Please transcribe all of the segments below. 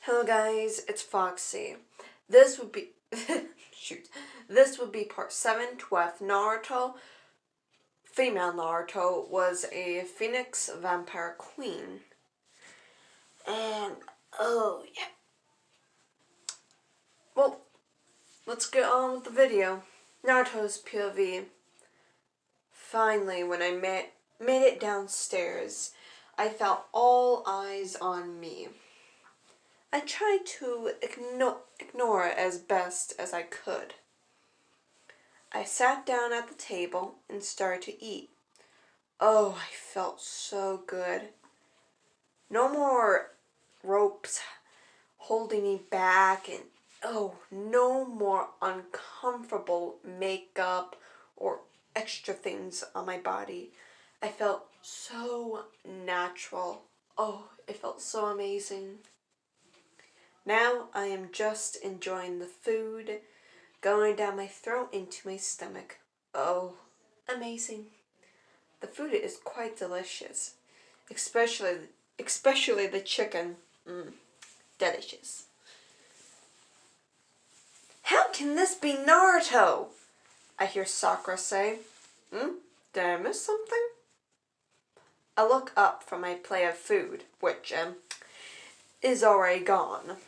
Hello guys, it's Foxy. This would be shoot. This would be part 7 to F. Naruto. Female Naruto was a Phoenix vampire queen. And oh yeah. Well, let's get on with the video. Naruto's POV. Finally, when I made it downstairs, I felt all eyes on me. I tried to ignore it as best as I could. I sat down at the table and started to eat. Oh, I felt so good. No more ropes holding me back and no more uncomfortable makeup or extra things on my body. I felt so natural. Oh, it felt so amazing. Now I am just enjoying the food going down my throat into my stomach. Oh, amazing. The food is quite delicious, especially the chicken. Delicious. How can this be Naruto? I hear Sakura say. Did I miss something? I look up from my plate of food, which is already gone.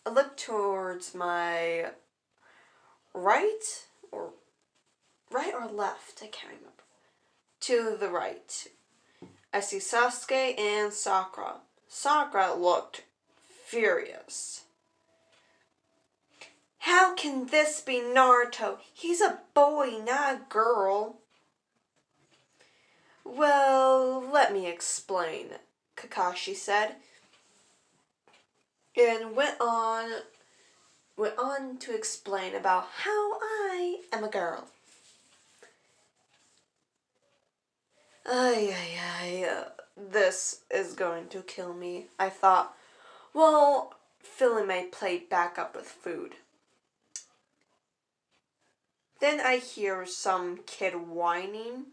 I look towards my right or left, I can't remember. To the right, I see Sasuke and Sakura. Sakura looked furious. How can this be Naruto? He's a boy, not a girl. Well, let me explain, Kakashi said, and went on to explain about how I am a girl. This is going to kill me, I thought, while filling my plate back up with food. Then I hear some kid whining.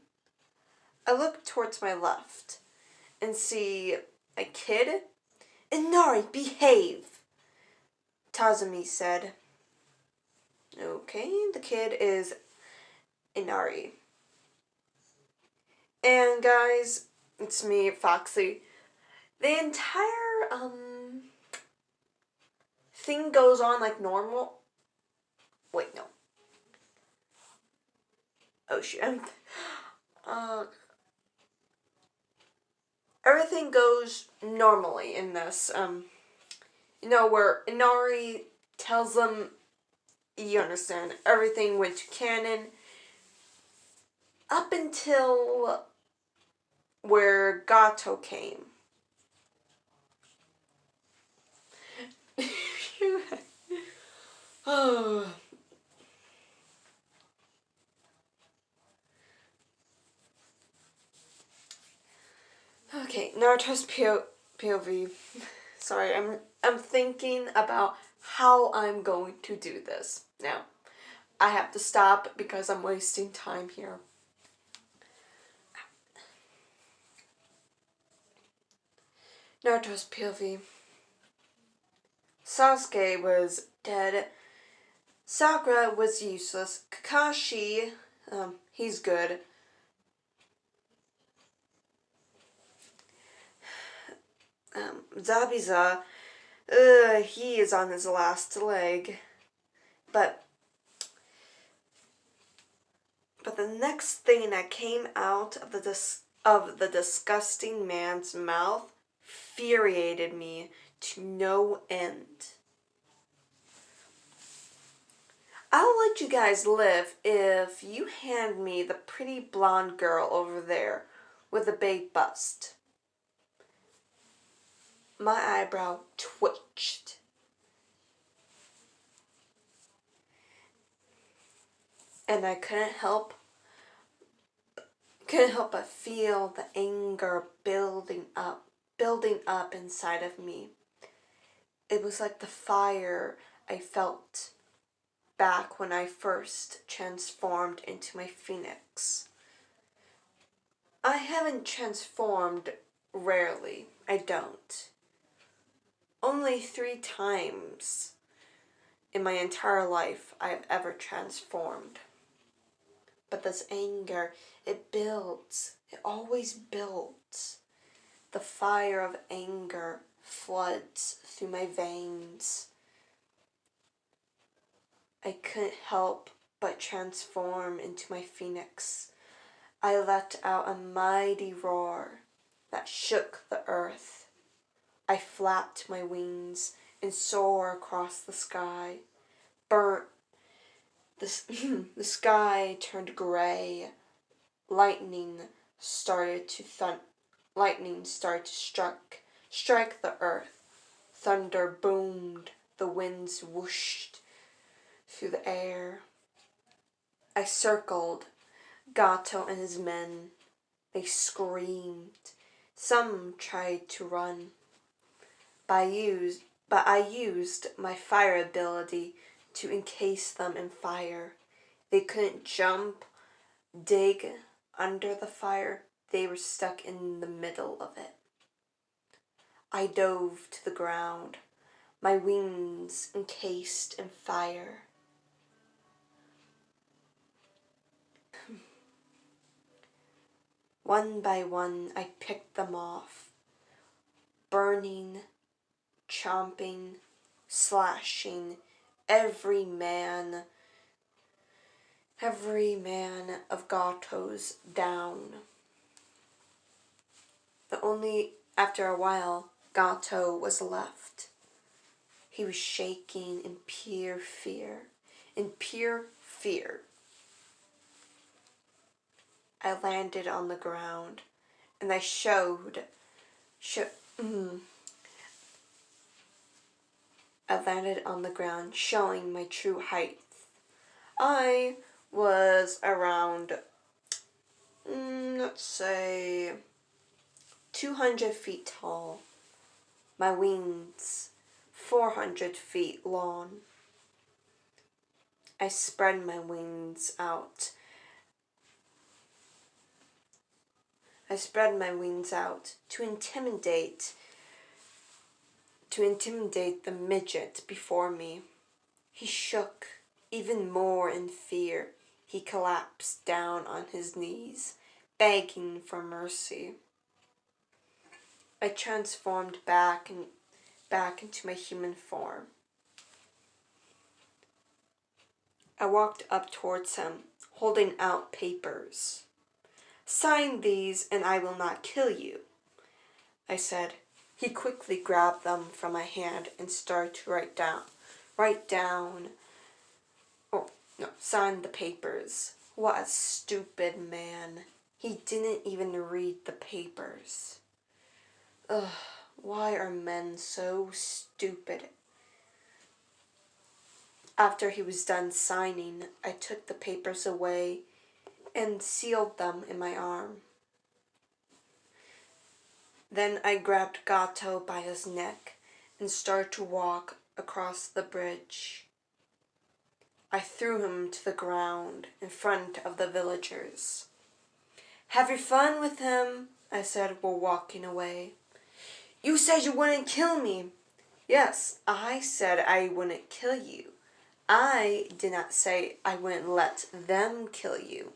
I look towards my left and see a kid. Inari, behave, Tazumi said. Okay, the kid is Inari. And guys, it's me, Foxy. The entire thing goes on like normal. Wait, no. Oh shoot. Everything goes normally in this. Where Inari tells them, you understand, everything went to canon up until where Gato came. Oh. Okay, Naruto's POV. Sorry, I'm thinking about how I'm going to do this. Now, I have to stop because I'm wasting time here. Naruto's POV. Sasuke was dead. Sakura was useless. Kakashi, he's good. Zabuza, he is on his last leg. But the next thing that came out of the disgusting man's mouth infuriated me to no end. I'll let you guys live if you hand me the pretty blonde girl over there with the big bust. My eyebrow twitched. And I couldn't help but feel the anger building up inside of me. It was like the fire I felt back when I first transformed into my phoenix. I haven't transformed rarely. I don't. only 3 times in my entire life I've ever transformed. But this anger, it builds. It always builds. The fire of anger floods through my veins. I couldn't help but transform into my phoenix. I let out a mighty roar that shook the earth. I flapped my wings and soared across the sky. Burnt. The sky turned gray. Lightning started to strike the earth. Thunder boomed. The winds whooshed through the air. I circled Gato and his men. They screamed. Some tried to run. But I used my fire ability to encase them in fire. They couldn't jump, dig under the fire. They were stuck in the middle of it. I dove to the ground, my wings encased in fire. One by one, I picked them off, burning, chomping, slashing every man of Gato's down. But only after a while, Gato was left. He was shaking in pure fear. I landed on the ground, and I landed on the ground, showing my true height. I was around, let's say, 200 feet tall. My wings, 400 feet long. I spread my wings out. To intimidate the midget before me. He shook even more in fear. He collapsed down on his knees, begging for mercy. I transformed back into my human form. I walked up towards him, holding out papers. "Sign these and I will not kill you," I said. He quickly grabbed them from my hand and started to sign the papers. What a stupid man. He didn't even read the papers. Ugh, why are men so stupid? After he was done signing, I took the papers away and sealed them in my arm. Then I grabbed Gato by his neck and started to walk across the bridge. I threw him to the ground in front of the villagers. "Have your fun with him," I said while walking away. "You said you wouldn't kill me." "Yes, I said I wouldn't kill you. I did not say I wouldn't let them kill you.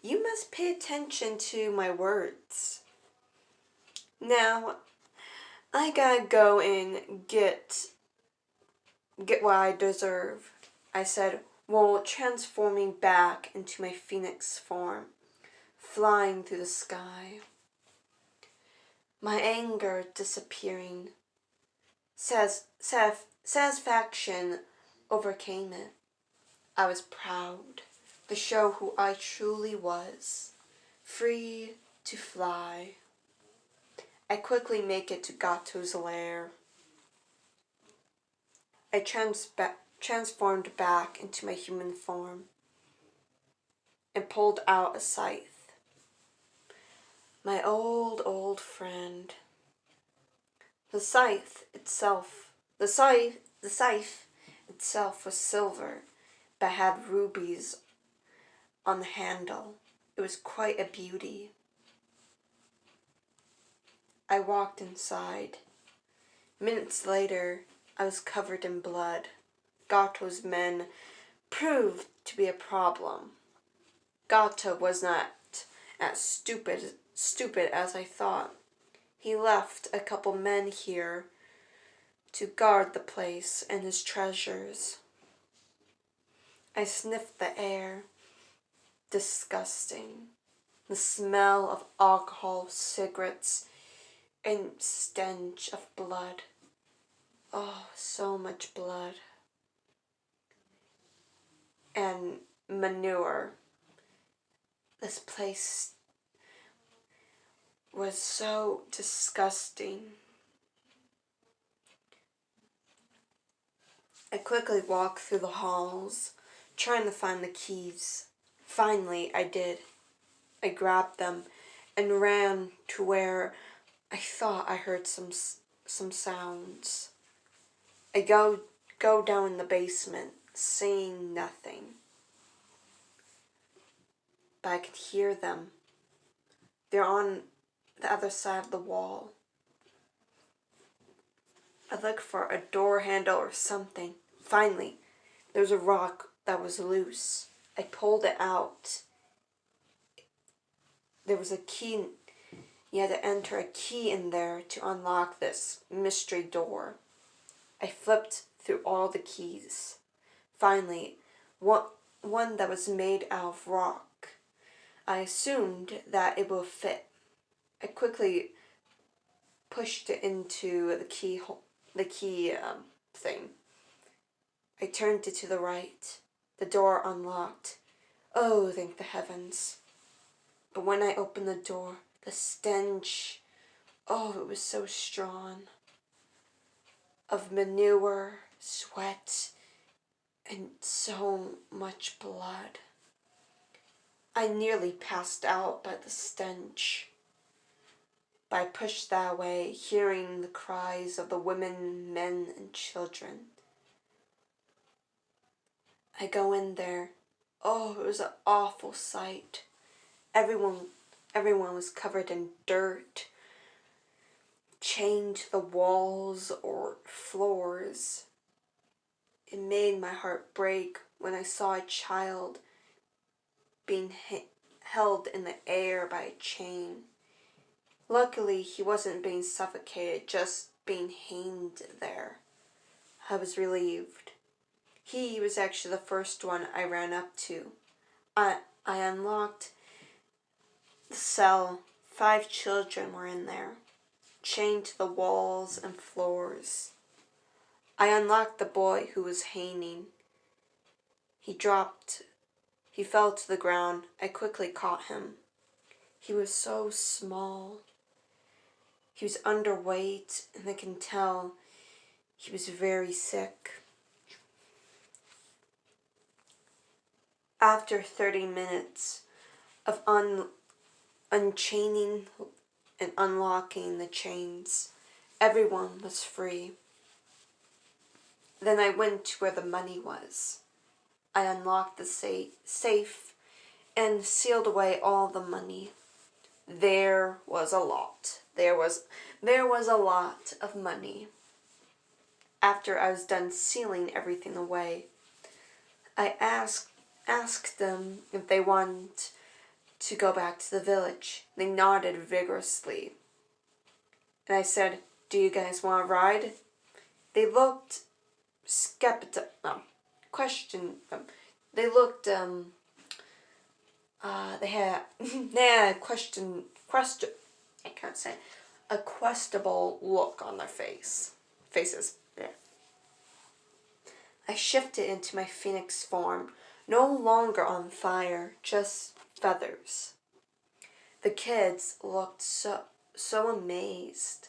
You must pay attention to my words. Now, I gotta go and get what I deserve," I said while transforming back into my phoenix form, flying through the sky. My anger disappearing. Satisfaction overcame it. I was proud to show who I truly was, free to fly. I quickly make it to Gato's lair. I transformed back into my human form and pulled out a scythe. My old friend. The scythe itself was silver, but had rubies on the handle. It was quite a beauty. I walked inside. Minutes later, I was covered in blood. Gato's men proved to be a problem. Gato was not as stupid as I thought. He left a couple men here to guard the place and his treasures. I sniffed the air. Disgusting. The smell of alcohol, cigarettes, and stench of blood. Oh, so much blood. And manure. This place was so disgusting. I quickly walked through the halls, trying to find the keys. Finally, I did. I grabbed them and ran to where I thought I heard some sounds. I go down in the basement, seeing nothing. But I could hear them. They're on the other side of the wall. I looked for a door handle or something. Finally, there was a rock that was loose. I pulled it out. There was a key. You had to enter a key in there to unlock this mystery door. I flipped through all the keys. Finally, one that was made out of rock. I assumed that it would fit. I quickly pushed it into the key thing. I turned it to the right. The door unlocked. Oh, thank the heavens. But when I opened the door, the stench, oh, it was so strong. Of manure, sweat, and so much blood. I nearly passed out by the stench. But I pushed that away, hearing the cries of the women, men, and children. I go in there. Oh, it was an awful sight. Everyone was covered in dirt, chained to the walls or floors. It made my heart break when I saw a child being held in the air by a chain. Luckily, he wasn't being suffocated, just being hanged there. I was relieved. He was actually the first one I ran up to. I unlocked the cell. 5 children were in there, chained to the walls and floors. I unlocked the boy who was hanging. He fell to the ground. I quickly caught him. He was so small. He was underweight, and I can tell he was very sick. After 30 minutes of unchaining and unlocking the chains, everyone was free. Then I went to where the money was. I unlocked the safe and sealed away all the money. There was a lot. There was a lot of money. After I was done sealing everything away, I asked them if they wanted to go back to the village. They nodded vigorously. And I said, "Do you guys want to ride?" They looked skeptical. They looked they had a questionable look on their faces. Yeah. I shifted into my phoenix form, no longer on fire, just feathers. The kids looked so amazed.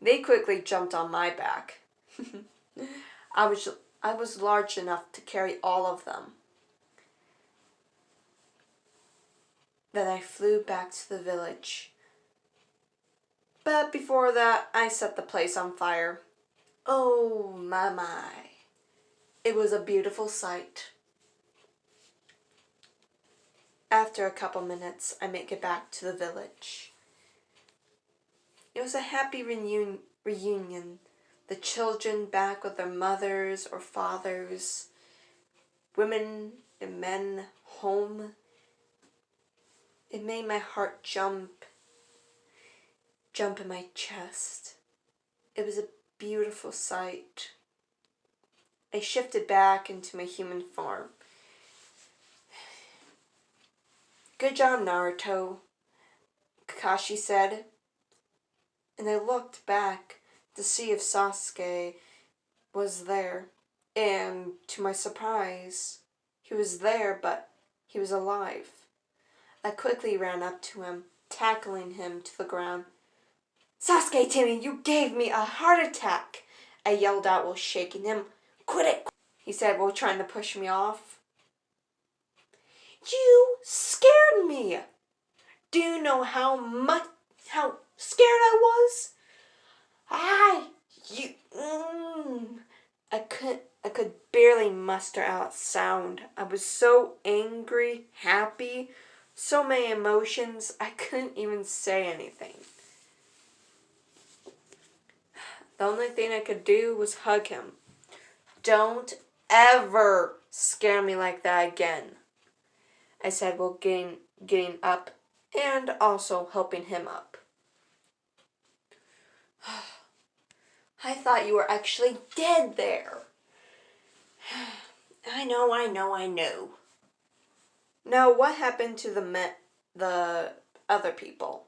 They quickly jumped on my back. I was large enough to carry all of them. Then I flew back to the village. But before that, I set the place on fire. Oh my. It was a beautiful sight. After a couple minutes, I make it back to the village. It was a happy reunion. the children back with their mothers or fathers, women and men home. It made my heart jump in my chest. It was a beautiful sight. I shifted back into my human form. Good job, Naruto, Kakashi said. And I looked back to see if Sasuke was there. And to my surprise, he was there, but he was alive. I quickly ran up to him, tackling him to the ground. Sasuke, Timmy, you gave me a heart attack, I yelled out while shaking him. Quit it, he said while trying to push me off. You scared me. Do you know how scared I was? I could barely muster out sound. I was so angry, happy, so many emotions, I couldn't even say anything. The only thing I could do was hug him. Don't ever scare me like that again, I said while getting up and also helping him up. I thought you were actually dead there. I know. Now, what happened to the other people?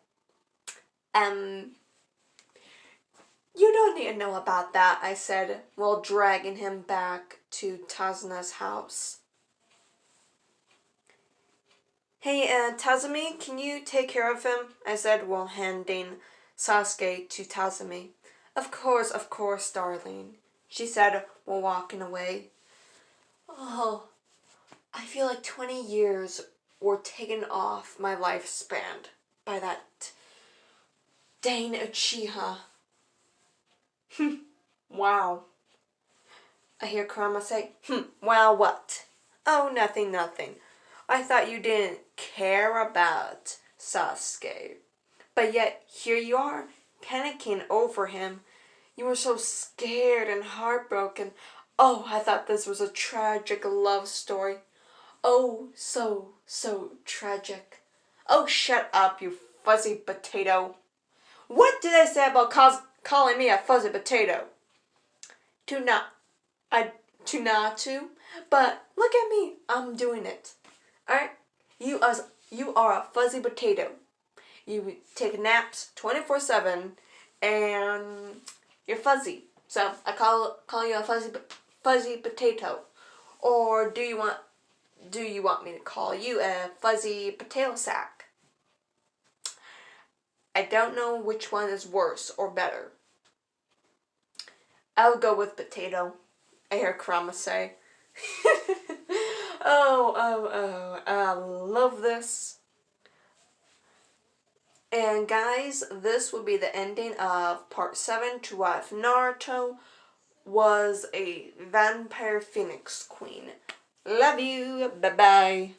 You don't need to know about that, I said, while dragging him back to Tazuna's house. Hey, Tazumi, can you take care of him? I said while handing Sasuke to Tazumi. Of course, darling, she said while walking away. Oh, I feel like 20 years were taken off my lifespan by that dang Uchiha. Wow. I hear Kurama say, wow what? Oh, nothing. I thought you didn't care about Sasuke. But yet, here you are, panicking over him. You were so scared and heartbroken. Oh, I thought this was a tragic love story. Oh, so tragic. Oh, shut up, you fuzzy potato. What did I say about calling me a fuzzy potato? To not to, but look at me, I'm doing it. Alright? You are a fuzzy potato. You take naps 24/7 and you're fuzzy. So I call you a fuzzy potato. Or do you want me to call you a fuzzy potato sack? I don't know which one is worse or better. I'll go with potato, I hear Kurama say. I love this. And guys, this will be the ending of part 7 to why if Naruto was a vampire phoenix queen. Love you. Bye-bye.